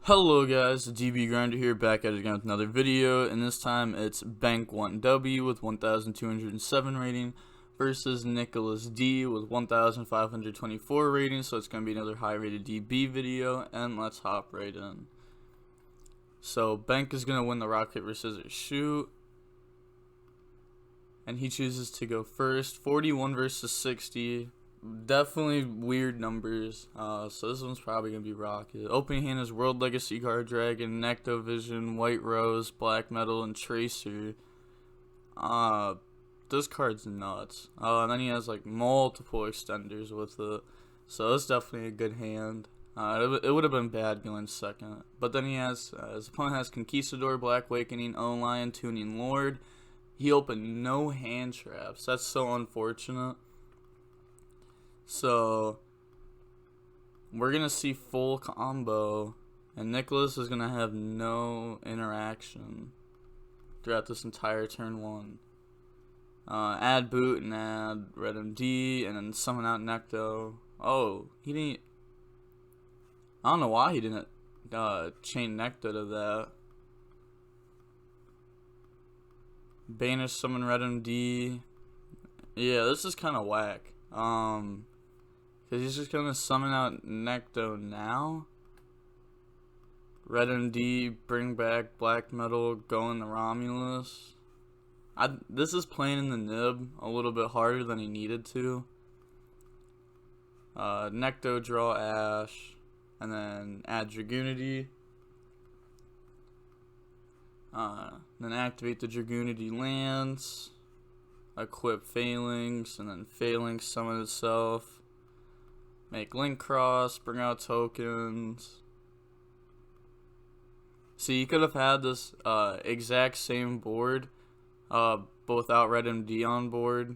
Hello guys, DB Grinder here, back at it again with another video, and this time it's Bank 1W with 1,207 rating versus Nicholas D with 1,524 rating, so it's going to be another high rated DB video, and let's hop right in. So Bank is going to win the rock, paper, scissors, shoot, and he chooses to go first. 41 versus 60. Definitely weird numbers, so this one's probably going to be Rokket. Opening hand is World Legacy Guard Dragon, Nectovision, White Rose, Black Metal, and Tracer. This card's nuts. And then he has like multiple extenders with it, so it's definitely a good hand. It would have been bad going second, but then he has, his opponent has Conquistador, Black Awakening, O-Lion, Tuning Lord. He opened no hand traps. That's so unfortunate. So we're gonna see full combo, and Nicholas is gonna have no interaction throughout this entire turn one. Add boot and add red MD, and then summon out Necto. Oh, he didn't. I don't know why he didn't chain Necto to that. Banish summon red MD. Yeah, this is kind of whack. Cause he's just gonna summon out Necto now. Red MD, bring back Black Metal, go in the Romulus. This is playing in the nib a little bit harder than he needed to. Necto, draw Ash, and then add Dragoonity. Then activate the Dragoonity lands. Equip Phalanx, and then Phalanx summon itself. Make Link Cross, bring out tokens. See, you could have had this exact same board, both without Red MD on board.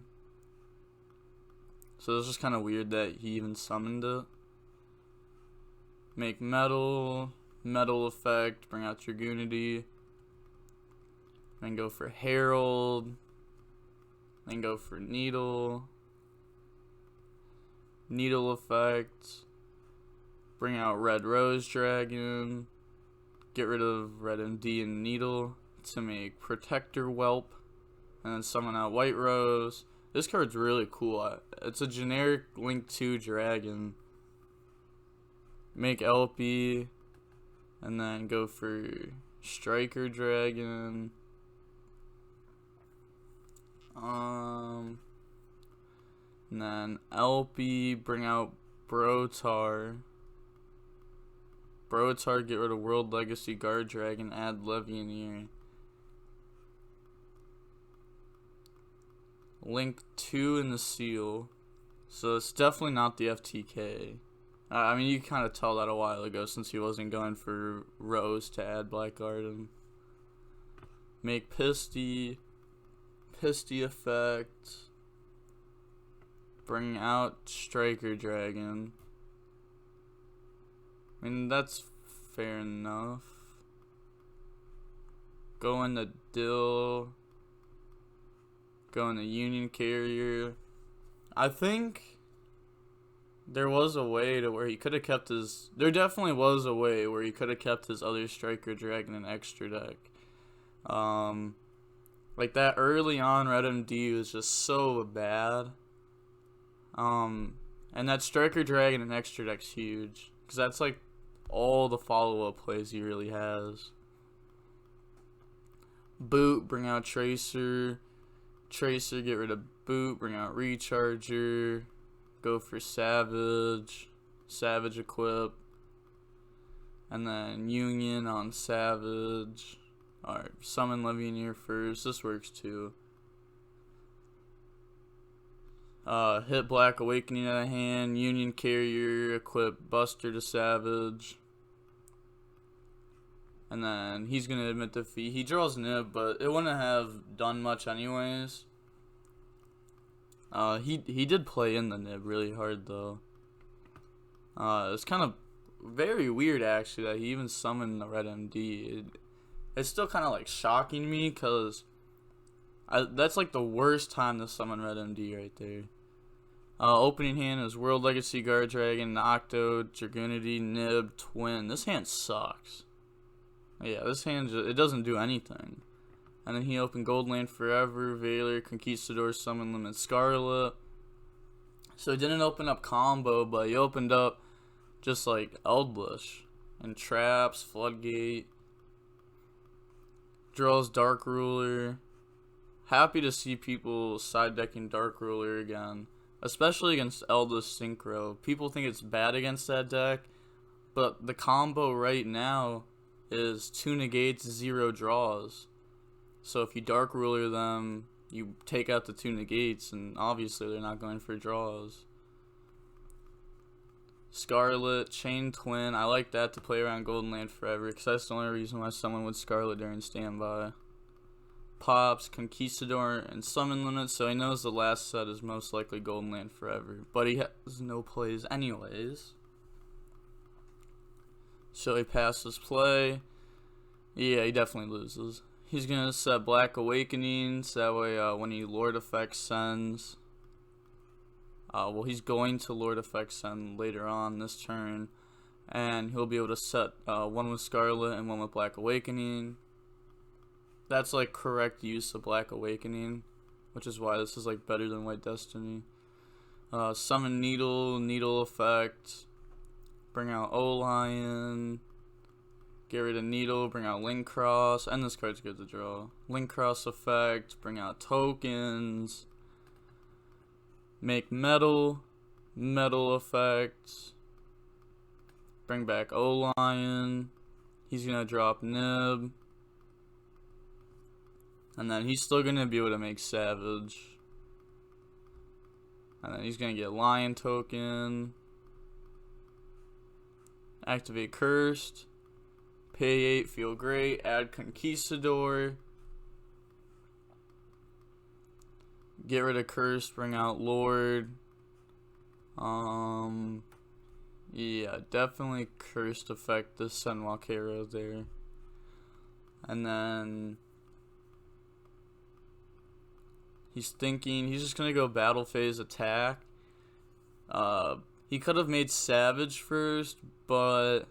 So it's just kind of weird that he even summoned it. Make Metal effect, bring out Dragoonity. Then go for Herald. Then go for Needle effect, bring out Red Rose Dragon, get rid of Red MD and Needle to make Protector Whelp, and then summon out White Rose. This card's really cool. It's a generic Link 2 Dragon. Make LP, and then go for Striker Dragon. And then LP, bring out Brotar, get rid of World Legacy Guard Dragon, add Levianeer. Link 2 in the seal. So it's definitely not the FTK. I mean, you can kind of tell that a while ago since he wasn't going for Rose to add Black Garden. Make Pisty effect. Bring out Striker Dragon. I mean, that's fair enough. Go into Dill. Go into Union Carrier. I think there was a way to where he could have kept his... There definitely was a way where he could have kept his other Striker Dragon in extra deck. Like that early on Red MD was just so bad. And that Striker Dragon in extra deck's huge, because that's like all the follow-up plays he really has. Boot, bring out Tracer, get rid of Boot, bring out Recharger, go for Savage equip, and then Union on Savage. Alright, summon Levianeer first, this works too. Hit Black Awakening out of hand, Union Carrier, equip Buster to Savage. And then he's going to admit defeat. He draws Nib, but it wouldn't have done much anyways. He did play in the Nib really hard though. It's kind of very weird actually that he even summoned the Red MD. It's still kind of like shocking me because that's like the worst time to summon Red MD right there. Opening hand is World Legacy Guard Dragon, Nocto, Dragoonity, Nib, Twin. This hand sucks. Yeah, this hand, it doesn't do anything. And then he opened Gold Land Forever, Valor, Conquistador, Summon Limit, Scarlet. So he didn't open up combo, but he opened up just like Eldlich and Traps, Floodgate. Draws Dark Ruler. Happy to see people side decking Dark Ruler again, especially against Eldlich Synchro. People think it's bad against that deck, but the combo right now is 2 negates, 0 draws. So if you Dark Ruler them, you take out the 2 negates, and obviously they're not going for draws. Scarlet, Chain Twin. I like that to play around Golden Land Forever, because that's the only reason why someone would Scarlet during standby. Pops, Conquistador, and Summon Limit, so he knows the last set is most likely Golden Land Forever. But he has no plays anyways. So he passes play. Yeah, he definitely loses. He's going to set Black Awakening, so that way when he Lord Effect sends... well, he's going to Lord Effect send later on this turn. And he'll be able to set one with Scarlet and one with Black Awakening. That's like correct use of Black Awakening, which is why this is like better than White Destiny. Summon Needle, Needle Effect. Bring out O-Lion. Get rid of Needle, bring out Link Cross, and this card's good to draw. Link Cross Effect, bring out tokens. Make Metal, Metal Effect. Bring back O-Lion. He's gonna drop Nib. And then he's still gonna be able to make Savage. And then he's gonna get Lion Token. Activate Cursed. Pay 8, feel great. Add Conquistador. Get rid of Cursed, bring out Lord. Yeah, definitely Cursed Effect this send Walkero there. And then he's thinking he's just gonna go Battle Phase attack. He could have made Savage first, but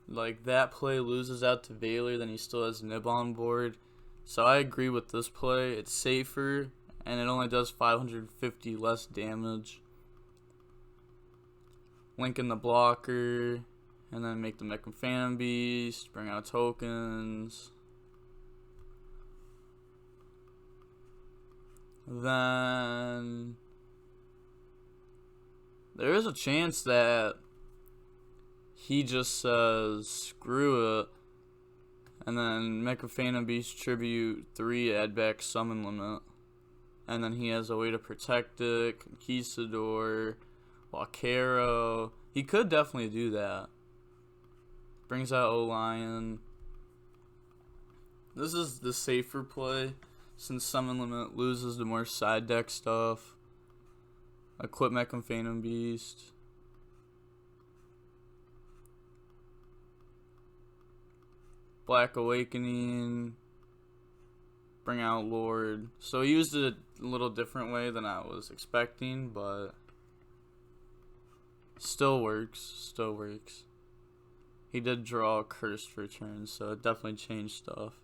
like that play loses out to Valor, then he still has Nib on board. So I agree with this play. It's safer and it only does 550 less damage. Link in the blocker, and then make the Mech and Phantom Beast, bring out tokens. Then there is a chance that he just says screw it, and then Mech and Phantom Beast Tribute 3, add back Summon Limit. And then he has a way to protect it, Conquistador, Walkero. He could definitely do that. Brings out O-Lion. This is the safer play, since Summon Limit loses the more side deck stuff. Equip Mech and Phantom Beast. Black Awakening. Bring out Lord. So he used it a little different way than I was expecting, but still works. Still works. He did draw a Cursed for turn, so it definitely changed stuff.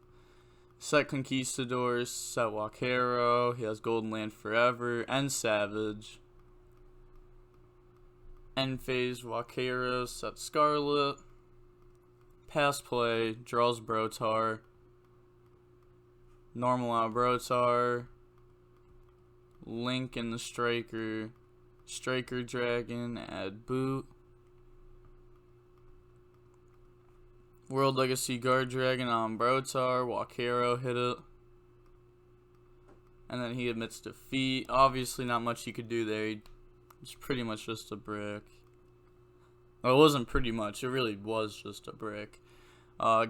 Set Conquistadors, set Walkero. He has Golden Land Forever and Savage. End phase Walkero, set Scarlet. Pass play, draws Brotar. Normal out Brotar. Link in the Striker. Striker Dragon, add Boot. World Legacy Guard Dragon on Brotar. Walkero hit it. And then he admits defeat. Obviously not much you could do there. It's pretty much just a brick. Well, it wasn't pretty much. It really was just a brick.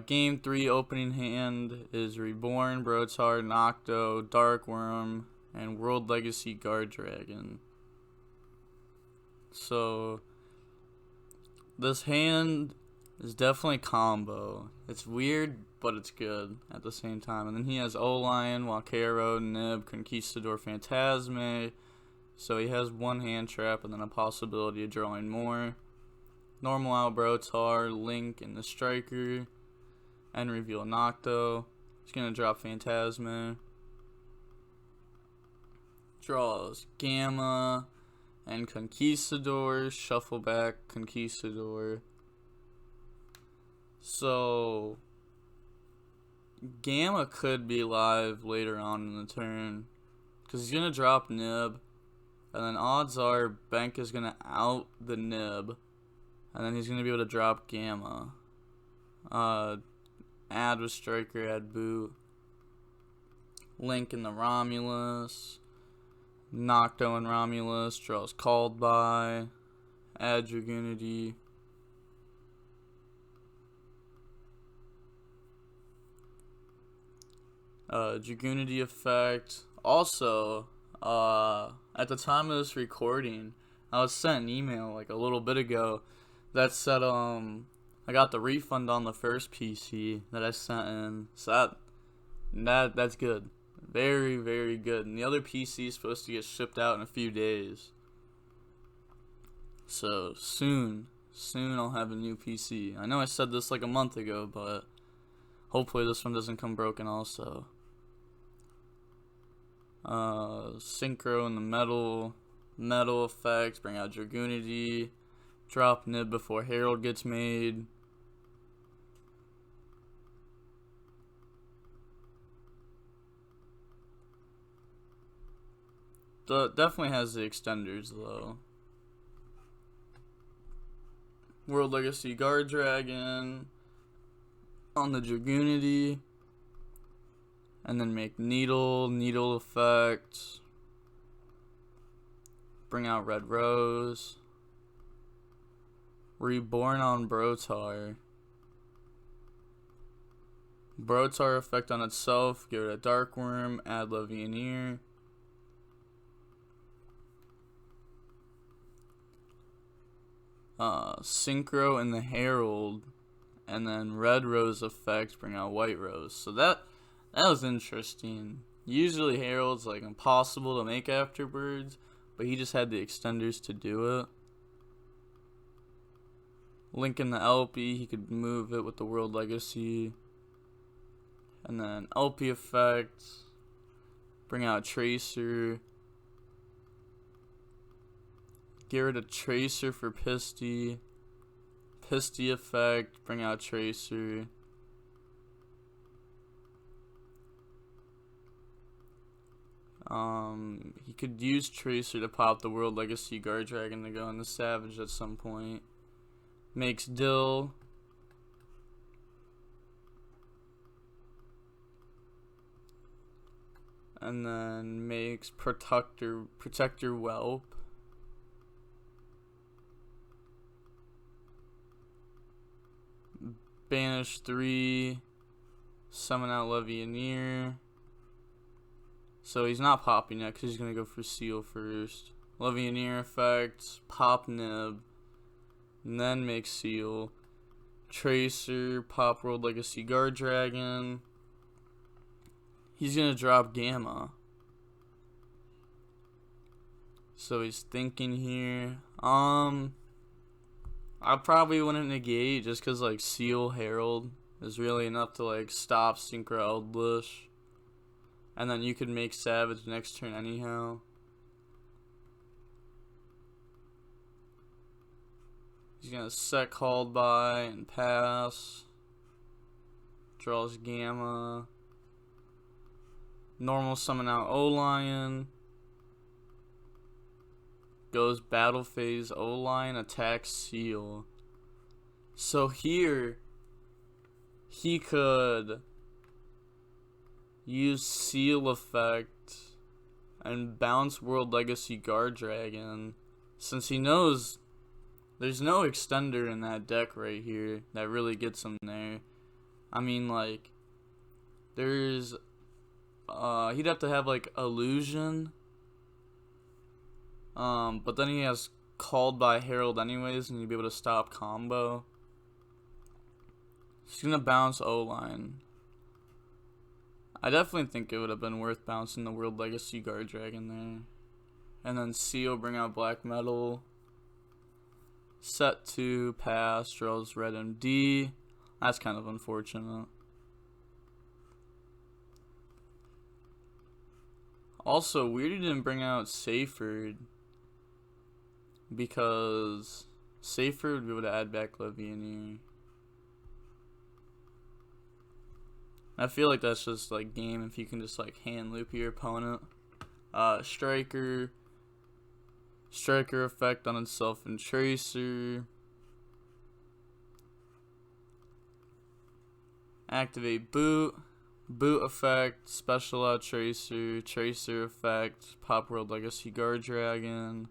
Game 3 opening hand is Reborn, Brotar, Nocto, Darkworm, and World Legacy Guard Dragon. So this hand is definitely combo. It's weird, but it's good at the same time. And then he has O-Lion, Walkero, Nib, Conquistador, Phantasme, So he has one hand trap and then a possibility of drawing more. Normal out Brotar, Link, and the Striker. And reveal Nocto. He's going to drop Phantasma. Draws Gamma and Conquistador. Shuffle back Conquistador. So Gamma could be live later on in the turn. Because he's going to drop Nib. And then odds are Bank is going to out the Nib. And then he's going to be able to drop Gamma. Add with Striker, add Boot. Link in the Romulus. Nocto and Romulus. Draws Called By. Add Dragoonity. Dragoonity effect. Also, at the time of this recording, I was sent an email like a little bit ago that said I got the refund on the first PC that I sent in. So that's good. Very, very good. And the other PC is supposed to get shipped out in a few days. So soon I'll have a new PC. I know I said this like a month ago, but hopefully this one doesn't come broken also. Synchro in the metal effect, bring out Dragoonity, drop Nib before Herald gets made. Definitely has the extenders though. World Legacy Guard Dragon on the Dragoonity. And then make Needle effect. Bring out Red Rose. Reborn on Brotar. Brotar effect on itself. Get rid of Dark Worm. Add Levianeer. Synchro in the Herald. And then Red Rose effect. Bring out White Rose. So that was interesting. Usually Herald's like impossible to make afterwards, but he just had the extenders to do it. Link in the LP, he could move it with the World Legacy. And then LP effect, bring out Tracer. Get rid of Tracer for Pisty. Pisty effect, bring out Tracer. He could use Tracer to pop the World Legacy Guard Dragon to go in the Savage at some point. Makes Dill. And then makes Protector Whelp. Banish 3. Summon out Levianeer. So he's not popping yet because he's going to go for Seal first. Levianeer effect, pop Nib, and then make Seal. Tracer, pop World Legacy Guard Dragon. He's going to drop Gamma. So he's thinking here. I probably wouldn't negate just because like Seal Herald is really enough to like stop Synchro Eldlich. And then you could make Savage next turn anyhow. He's going to set Called By and pass. Draws Gamma. Normal summon out O-Lion. Goes Battle Phase O-Lion, attacks Seal. So here, he could use Seal effect and bounce World Legacy Guard Dragon, since he knows there's no extender in that deck right here that really gets him there. I mean, like, there's he'd have to have like Illusion, but then he has Called By Herald anyways, and he'd be able to stop combo. He's gonna bounce O-Line. I definitely think it would have been worth bouncing the World Legacy Guard Dragon there. And then C will bring out black metal. Set 2, pass, draws red MD. That's kind of unfortunate. Also, weird he didn't bring out Seyfried, because Seyfried would be able to add back Levy in here. I feel like that's just like game if you can just like hand loop your opponent. Striker effect on itself and Tracer. Activate boot effect, special out Tracer effect, Pop World Legacy Guard Dragon,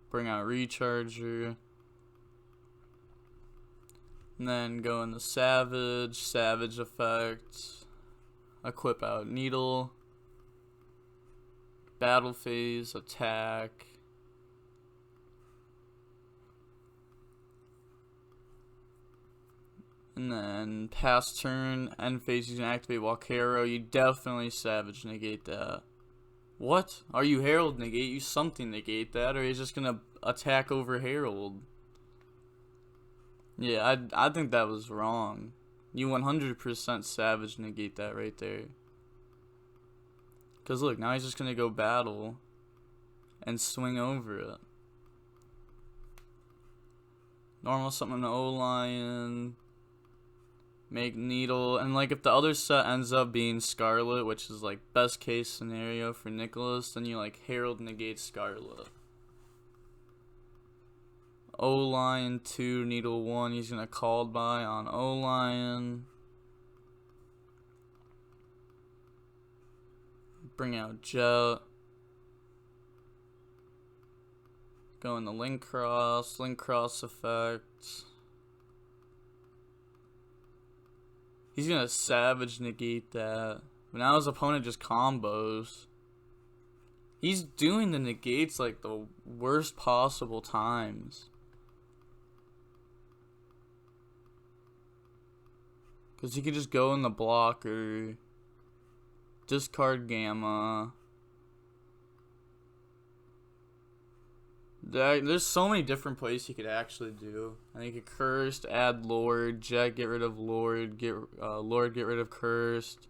bring out Recharger, and then go into Savage effect, equip out Needle, Battle Phase, attack, and then pass turn, end phase, you can activate Walkero. You definitely Savage negate that. What? Are you Herald negate? You something negate that, or he's just gonna attack over Herald. Yeah, I think that was wrong. You 100% Savage negate that right there. Cause look, now he's just gonna go battle and swing over it. Normal summon an O-Lion. Make Needle, and like if the other set ends up being Scarlet, which is like best case scenario for Nicholas, then you like Herald negate Scarlet. O-Lion 2, Needle 1, he's gonna called by on O-Lion. Bring out Jet. Go into Link Cross effect. He's gonna Savage negate that. But now his opponent just combos. He's doing the negates like the worst possible times. Because he could just go in the blocker. Discard Gamma. There's so many different plays he could actually do. I think he could Cursed, add Lord, Jet, get rid of Lord, Lord, get rid of Cursed,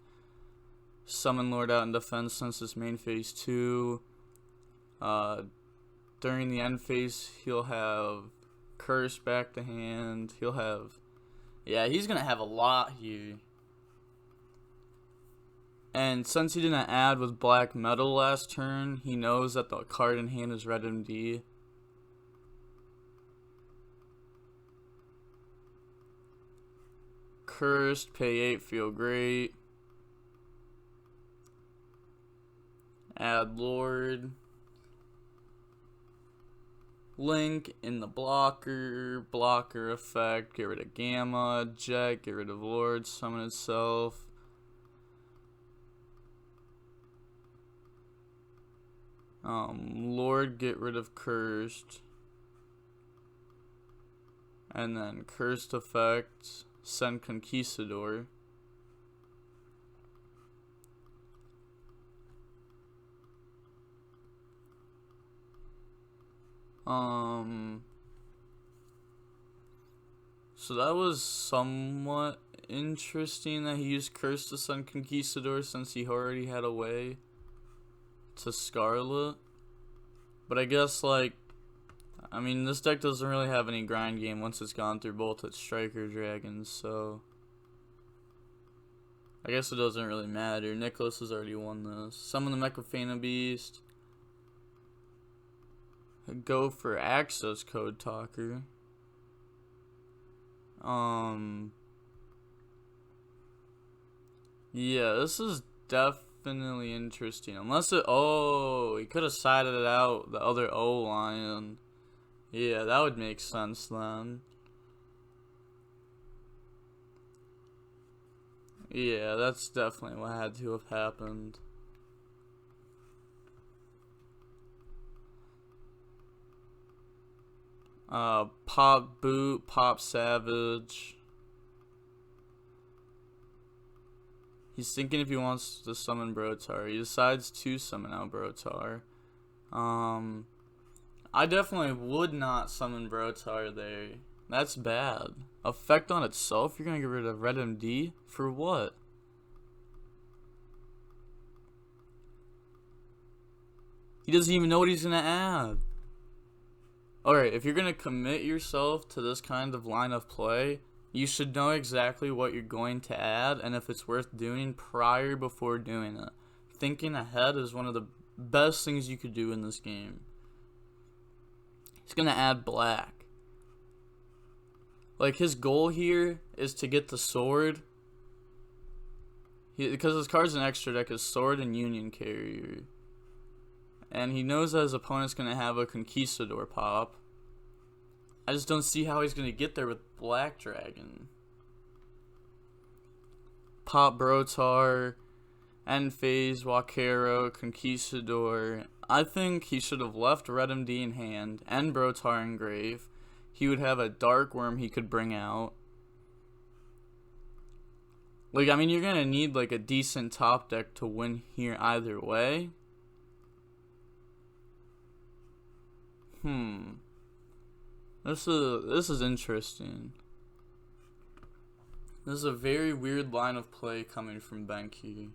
summon Lord out in defense since this main phase 2. During the end phase, he'll have Cursed back to hand. He'll have, yeah, he's gonna have a lot here. And since he didn't add with black metal last turn, he knows that the card in hand is red MD. Cursed, pay 8, feel great. Add Lord. Link in the blocker effect, get rid of Gamma, Jet, get rid of Lord, summon itself. Lord, get rid of Cursed. And then Cursed effect, send Conquistador. So that was somewhat interesting that he used Curse to send Conquistador since he already had a way to Scarlet. But I guess, like, I mean, this deck doesn't really have any grind game once it's gone through both its Striker Dragons, so I guess it doesn't really matter. Nicholas has already won this. Summon the Mechaphana Beast. Go for Access Code Talker. Yeah, this is definitely interesting. Unless it, oh, he could have sided it out, the other O-Lion. Yeah, that would make sense then. Yeah, that's definitely what had to have happened. Pop Boot, Pop Savage. He's thinking if he wants to summon Brotar. He decides to summon out Brotar. I definitely would not summon Brotar there. That's bad. Effect on itself? You're gonna get rid of Red MD? For what? He doesn't even know what he's gonna add. Alright, if you're gonna commit yourself to this kind of line of play, you should know exactly what you're going to add and if it's worth doing before doing it. Thinking ahead is one of the best things you could do in this game. He's gonna add black. Like, his goal here is to get the sword. Because his card's an extra deck is Sword and Union Carrier. And he knows that his opponent's gonna have a Conquistador pop. I just don't see how he's gonna get there with Black Dragon. Pop Brotar, End Phase, Wakero, Conquistador. I think he should have left Red MD in hand and Brotar in grave. He would have a Dark Worm he could bring out. Like, I mean, you're gonna need like a decent top deck to win here either way. This is interesting. This is a very weird line of play coming from Benki.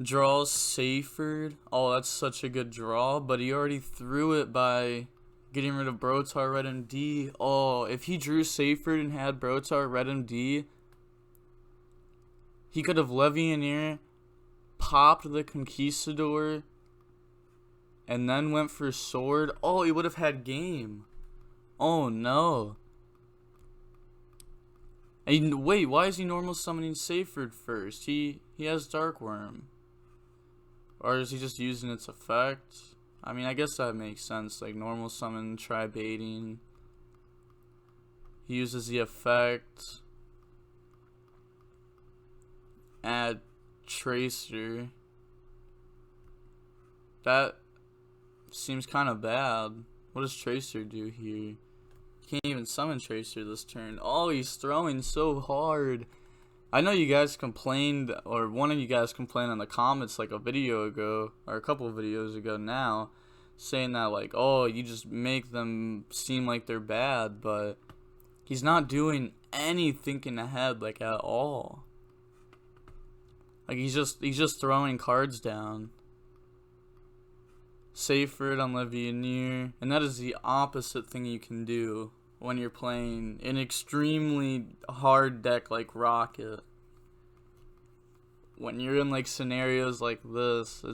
Draws Seyfried. Oh, that's such a good draw, but he already threw it by getting rid of Brotar Red MD. Oh, if he drew Seyfried and had Brotar Red MD, he could have Levianeer, popped the Conquistador, and then went for sword. Oh, he would have had game. Oh no. And wait, why is he normal summoning Seyfried first? He has Dark Worm. Or is he just using its effect? I mean, I guess that makes sense. Like, normal summon, try baiting. He uses the effect. Add Tracer. That seems kind of bad. What does Tracer do here? Can't even summon Tracer this turn. Oh, he's throwing so hard. I know you guys complained, or one of you guys complained in the comments like a video ago, or a couple of videos ago now, saying that like, oh, you just make them seem like they're bad, but he's not doing any thinking ahead like at all. Like, he's just throwing cards down. Seyfried on Levianeer, and that is the opposite thing you can do when you're playing an extremely hard deck like Rokket. When you're in like scenarios like this,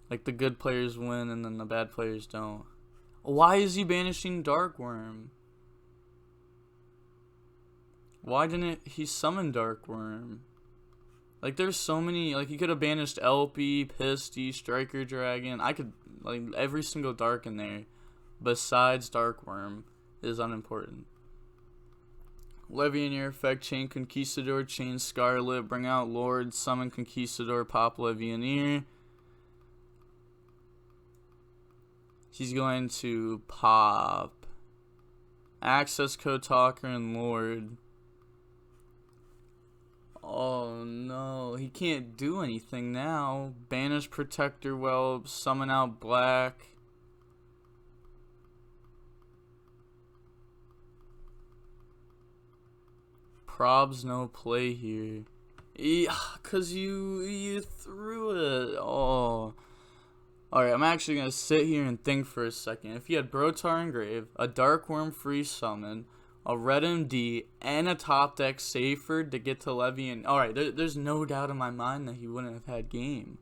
like the good players win and then the bad players don't. Why is he banishing Dark Worm? Why didn't he summon Dark Worm? Like, there's so many, like, he could have banished LP, Pisty, Striker Dragon. I could, like, every single Dark in there, besides Dark Worm, is unimportant. Levianeer effect, chain Conquistador, chain Scarlet, bring out Lord, summon Conquistador, pop Levianeer. He's going to pop Access Code Talker and Lord. Oh no, he can't do anything now. Banish Protector Whelp, summon out black. Probs no play here. Cause you threw it. Oh. Alright, I'm actually gonna sit here and think for a second. If he had Brotar Engrave, a Dark Worm free summon, a Red MD, and a top deck Seyfried to get to Levian. Alright, there's no doubt in my mind that he wouldn't have had game.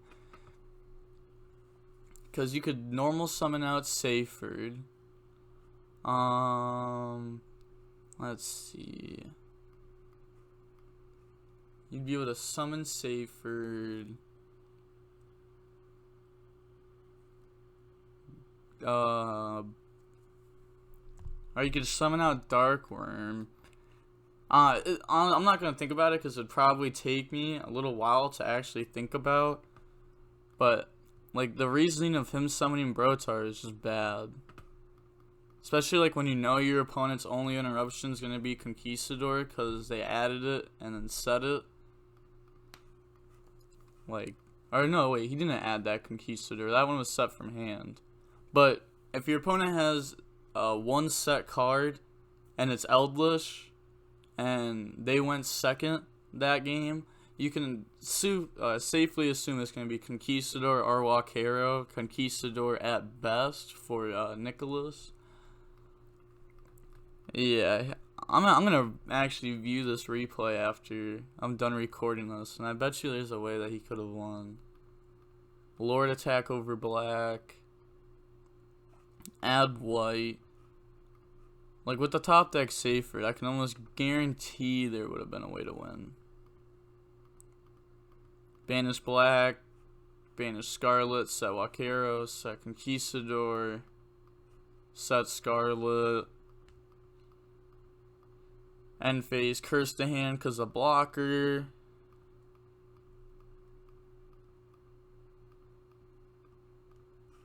Because you could normal summon out Seyfried. Let's see. You'd be able to summon Seyfried. Or you could summon out Dark Worm. I'm not going to think about it because it'd probably take me a little while to actually think about. But, like, the reasoning of him summoning Brotar is just bad. Especially, like, when you know your opponent's only interruption is going to be Conquistador because they added it and then set it. Like, Or no, wait, he didn't add that Conquistador. That one was set from hand. But if your opponent has one set card and it's Eldlich and they went second that game, you can safely assume it's going to be Conquistador or Wakero. Conquistador at best for Nicholas. Yeah, I'm gonna actually view this replay after I'm done recording this, and I bet you there's a way that he could have won. Lord attack over black. Add white. Like with the top deck safer, I can almost guarantee there would have been a way to win. Banish black. Banish scarlet. Set Wakero. Set Conquistador. Set scarlet. End phase, curse the hand because of blocker.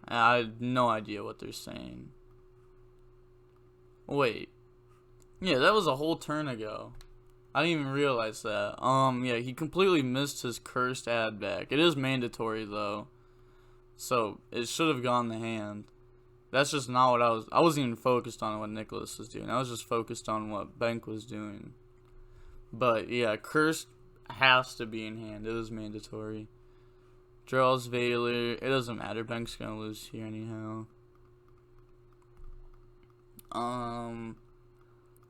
I have no idea what they're saying. Wait. Yeah, that was a whole turn ago. I didn't even realize that. Yeah, he completely missed his cursed add back. It is mandatory though. So it should have gone the hand. That's just not what I wasn't even focused on what Nicholas was doing. I was just focused on what Bank was doing. But yeah, Cursed has to be in hand. It is mandatory. Draws Veiler. It doesn't matter. Bank's gonna lose here anyhow.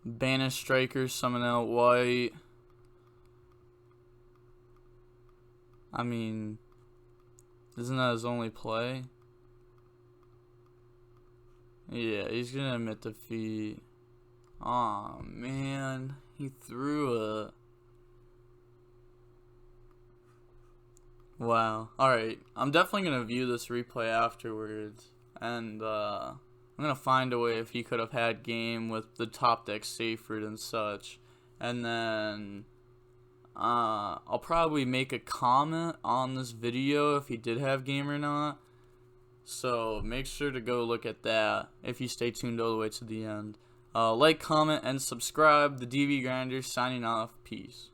Banish Striker, summon out white. I mean, isn't that his only play? Yeah, he's gonna admit defeat. Aw, man. He threw it. Wow. Alright, I'm definitely gonna view this replay afterwards. And, I'm gonna find a way if he could have had game with the top deck Seyfried and such. And then, I'll probably make a comment on this video if he did have game or not. So make sure to go look at that if you stay tuned all the way to the end. Like, comment, and subscribe. The DV Grinder signing off. Peace.